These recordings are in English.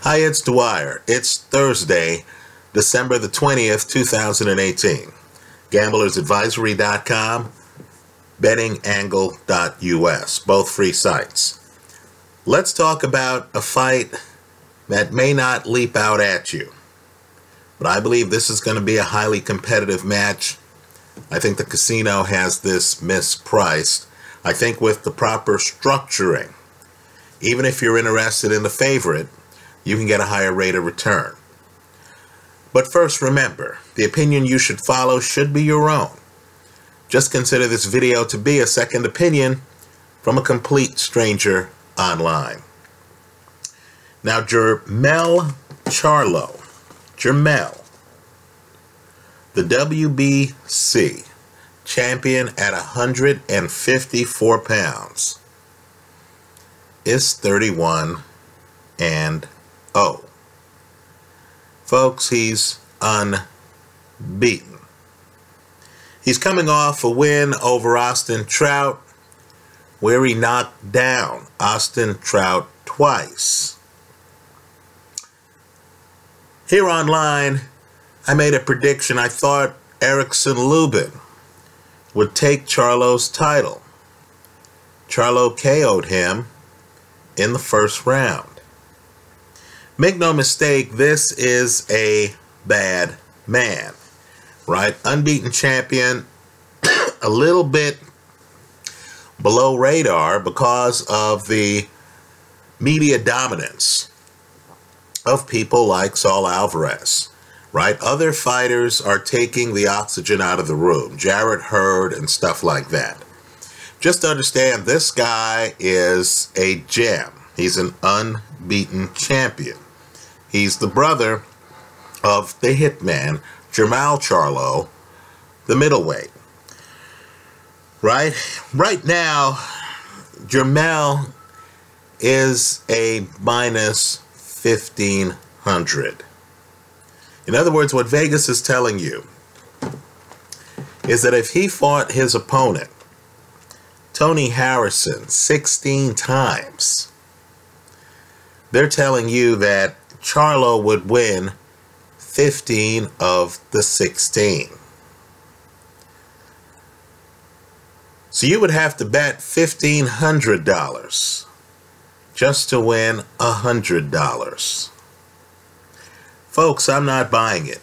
Hi, it's Dwyer. It's Thursday, December the 20th, 2018. GamblersAdvisory.com, bettingangle.us, both free sites. Let's talk about a fight that may not leap out at you, but I believe this is going to be a highly competitive match. I think the casino has this mispriced. I think with the proper structuring, even if you're interested in the favorite, you can get a higher rate of return. But first, remember, the opinion you should follow should be your own. Just consider this video to be a second opinion from a complete stranger online. Now, Jermell Charlo, the WBC champion at 154 pounds, is 31-0. Folks, he's unbeaten. He's coming off a win over Austin Trout, where he knocked down Austin Trout twice. Here online, I made a prediction. I thought Erickson Lubin would take Charlo's title. Charlo KO'd him in the first round. Make no mistake, this is a bad man, right? Unbeaten champion, a little bit below radar because of the media dominance of people like Saul Alvarez, right? Other fighters are taking the oxygen out of the room, Jarrett Hurd and stuff like that. Just understand, this guy is a gem. He's an unbeaten champion. He's the brother of the hitman, Jermell Charlo, the middleweight. Right now, Jermell is a minus 1,500. In other words, what Vegas is telling you is that if he fought his opponent, Tony Harrison, 16 times, they're telling you that Charlo would win 15 of the 16. So you would have to bet $1,500 just to win $100. Folks, I'm not buying it.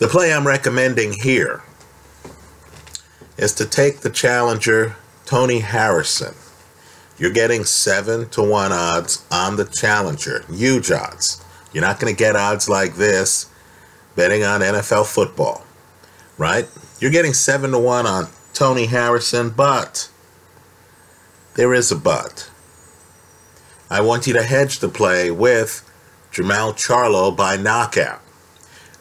The play I'm recommending here is to take the challenger, Tony Harrison. You're getting 7-1 odds on the challenger. Huge odds. You're not going to get odds like this betting on NFL football, right? You're getting 7-1 on Tony Harrison, but there is a but. I want you to hedge the play with Jermell Charlo by knockout.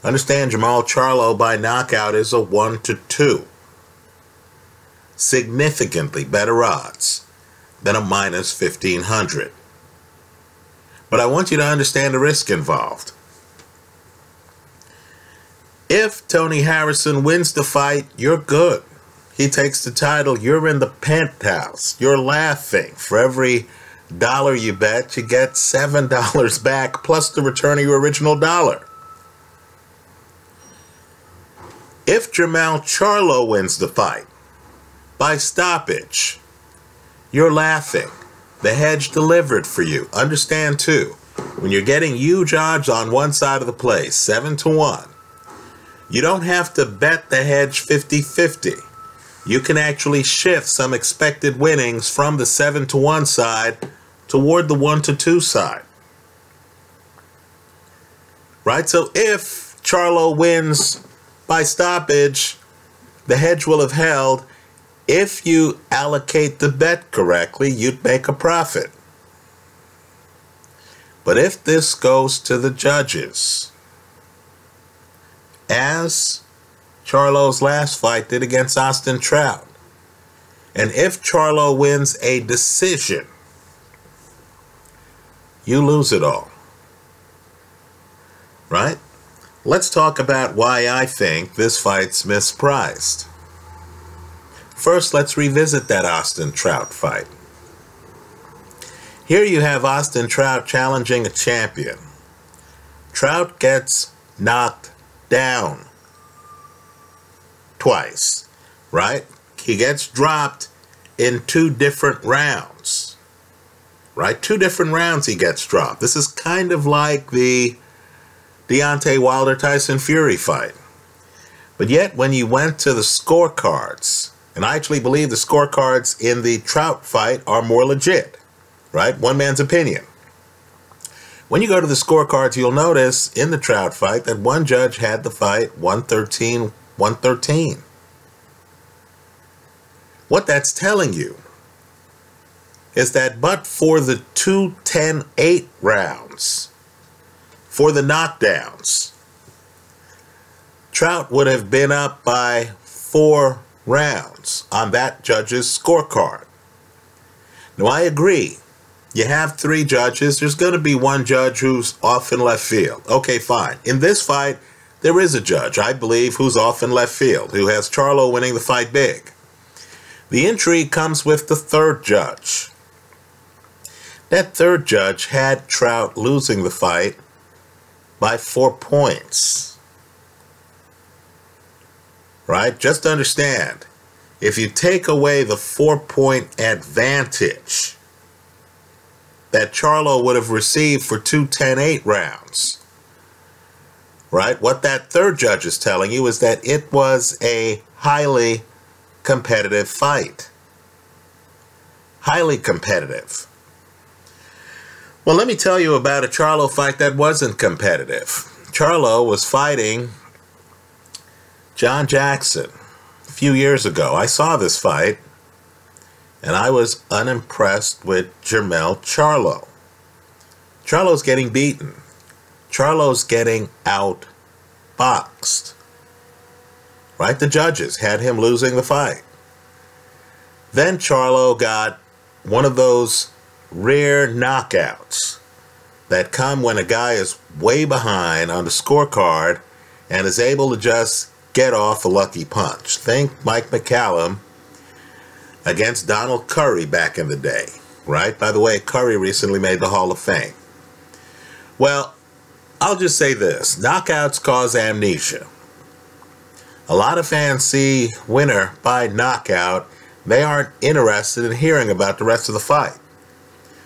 Understand, Jermell Charlo by knockout is a 1-2. Significantly better odds than a minus 1,500. But I want you to understand the risk involved. If Tony Harrison wins the fight, you're good. He takes the title, you're in the penthouse. You're laughing. For every dollar you bet, you get $7 back plus the return of your original dollar. If Jermell Charlo wins the fight by stoppage, you're laughing. The hedge delivered for you. Understand too, when you're getting huge odds on one side of the play, 7-1, you don't have to bet the hedge 50-50. You can actually shift some expected winnings from the 7-1 side toward the 1-2 side. Right? So if Charlo wins by stoppage, the hedge will have held. If you allocate the bet correctly, you'd make a profit. But if this goes to the judges, as Charlo's last fight did against Austin Trout, and if Charlo wins a decision, you lose it all. Right? Let's talk about why I think this fight's mispriced. First, let's revisit that Austin Trout fight. Here you have Austin Trout challenging a champion. Trout gets knocked down twice, right? He gets dropped in 2 different rounds, right? 2 different rounds he gets dropped. This is kind of like the Deontay Wilder-Tyson Fury fight. But yet, when you went to the scorecards, and I actually believe the scorecards in the Trout fight are more legit, right? One man's opinion. When you go to the scorecards, you'll notice in the Trout fight that one judge had the fight 113-113. What that's telling you is that but for the 2 10-8 rounds, for the knockdowns, Trout would have been up by 4 rounds on that judge's scorecard. Now, I agree. You have 3 judges. There's going to be one judge who's off in left field. Okay, fine. In this fight, there is a judge, I believe, who's off in left field, who has Charlo winning the fight big. The intrigue comes with the 3rd judge. That 3rd judge had Trout losing the fight by 4 points. Right? Just understand, if you take away the 4-point advantage that Charlo would have received for 2 10-8 rounds, right? What that 3rd judge is telling you is that it was a highly competitive fight. Highly competitive. Well, let me tell you about a Charlo fight that wasn't competitive. Charlo was fighting John Jackson a few years ago. I saw this fight, and I was unimpressed with Jermell Charlo. Charlo's getting beaten. Charlo's getting outboxed. Right? The judges had him losing the fight. Then Charlo got one of those rare knockouts that come when a guy is way behind on the scorecard and is able to just get off a lucky punch. Think Mike McCallum against Donald Curry back in the day, right? By the way, Curry recently made the Hall of Fame. Well, I'll just say this. Knockouts cause amnesia. A lot of fans see winner by knockout. They aren't interested in hearing about the rest of the fight.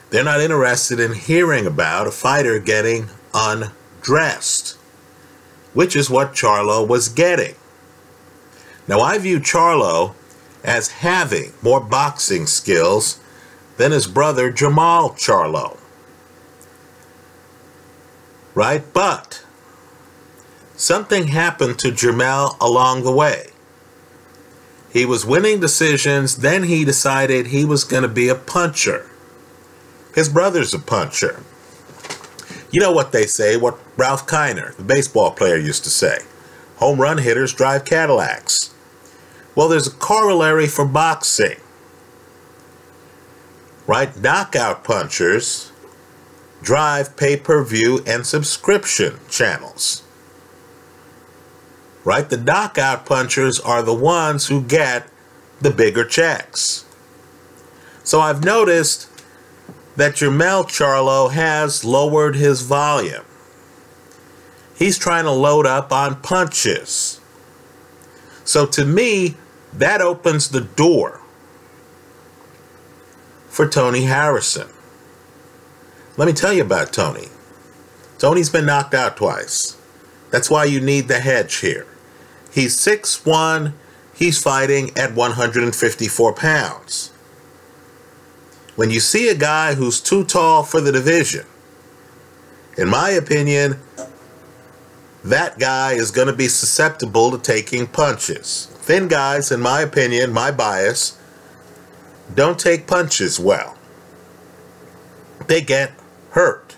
They're not interested in hearing about a fighter getting undressed, which is what Charlo was getting. Now, I view Charlo as having more boxing skills than his brother Jermell Charlo. Right? But something happened to Jermell along the way. He was winning decisions, then he decided he was going to be a puncher. His brother's a puncher. You know what they say, what Ralph Kiner, the baseball player, used to say. Home run hitters drive Cadillacs. Well, there's a corollary for boxing. Right? Knockout punchers drive pay-per-view and subscription channels. Right? The knockout punchers are the ones who get the bigger checks. So I've noticed that Jermell Charlo has lowered his volume. He's trying to load up on punches. So to me, that opens the door for Tony Harrison. Let me tell you about Tony. Tony's been knocked out twice. That's why you need the hedge here. He's 6'1". He's fighting at 154 pounds. When you see a guy who's too tall for the division, in my opinion, that guy is going to be susceptible to taking punches. Thin guys, in my opinion, my bias, don't take punches well. They get hurt.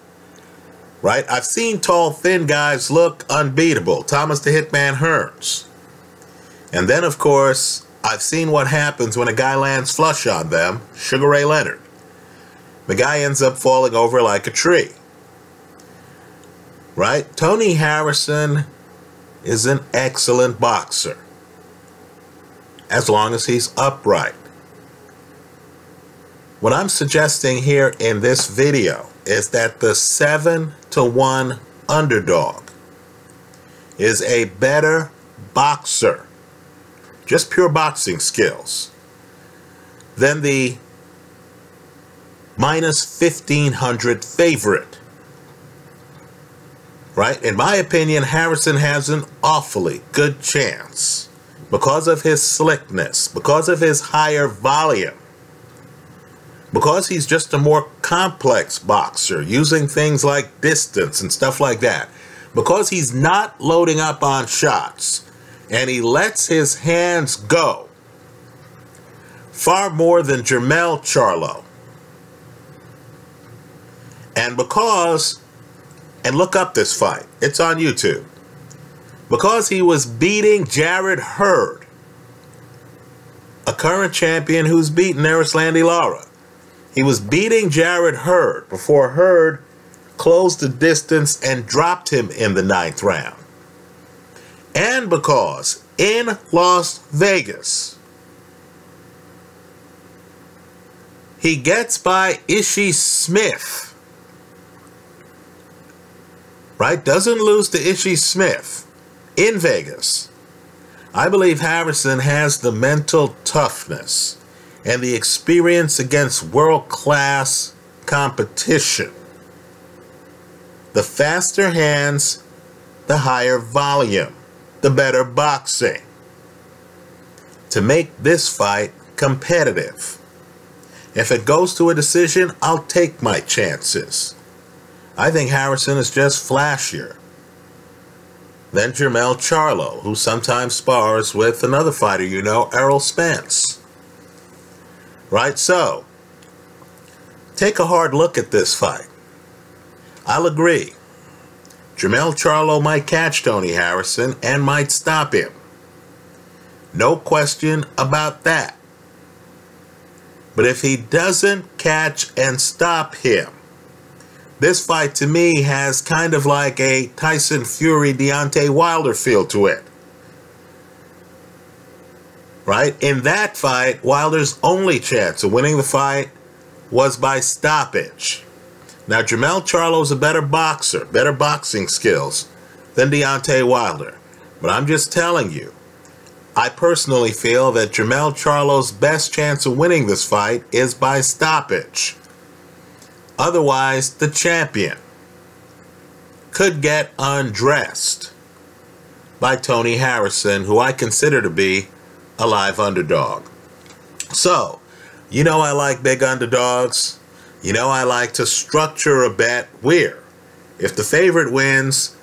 Right? I've seen tall, thin guys look unbeatable. Thomas the Hitman Hearns. And then, of course, I've seen what happens when a guy lands flush on them, Sugar Ray Leonard. The guy ends up falling over like a tree. Right? Tony Harrison is an excellent boxer, as long as he's upright. What I'm suggesting here in this video is that the 7-1 underdog is a better boxer, just pure boxing skills, than the minus 1,500 favorite. Right? In my opinion, Harrison has an awfully good chance because of his slickness, because of his higher volume, because he's just a more complex boxer, using things like distance and stuff like that, because he's not loading up on shots, and he lets his hands go far more than Jermell Charlo. And because, and look up this fight, it's on YouTube, because he was beating Jarrett Hurd, a current champion who's beaten Erislandy Lara. He was beating Jarrett Hurd before Hurd closed the distance and dropped him in the 9th round. And because in Las Vegas, he gets by Ishii Smith, right? Doesn't lose to Ishii Smith in Vegas. I believe Harrison has the mental toughness and the experience against world-class competition. The faster hands, the higher volume, the better boxing, to make this fight competitive. If it goes to a decision, I'll take my chances. I think Harrison is just flashier than Jermell Charlo, who sometimes spars with another fighter you know, Errol Spence. Right, so, take a hard look at this fight. I'll agree. Jermell Charlo might catch Tony Harrison and might stop him. No question about that. But if he doesn't catch and stop him, this fight to me has kind of like a Tyson Fury Deontay Wilder feel to it. Right? In that fight, Wilder's only chance of winning the fight was by stoppage. Now, Jermell Charlo's a better boxer, better boxing skills than Deontay Wilder. But I'm just telling you, I personally feel that Jermell Charlo's best chance of winning this fight is by stoppage. Otherwise, the champion could get undressed by Tony Harrison, who I consider to be a live underdog. So, you know I like big underdogs. You know I like to structure a bet where, if the favorite wins,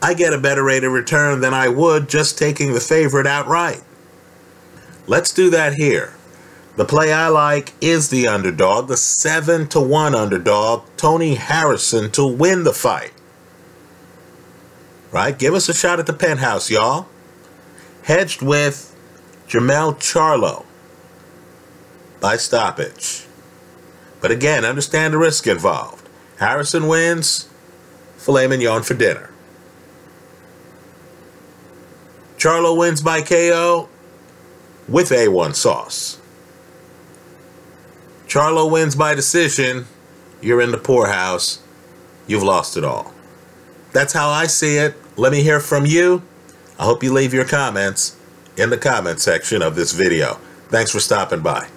I get a better rate of return than I would just taking the favorite outright. Let's do that here. The play I like is the underdog, the 7-1 underdog, Tony Harrison, to win the fight. Right? Give us a shot at the penthouse, y'all. Hedged with Jermell Charlo by stoppage. But again, understand the risk involved. Harrison wins, filet mignon for dinner. Charlo wins by KO with A1 sauce. Charlo wins by decision, you're in the poorhouse, you've lost it all. That's how I see it. Let me hear from you. I hope you leave your comments in the comment section of this video. Thanks for stopping by.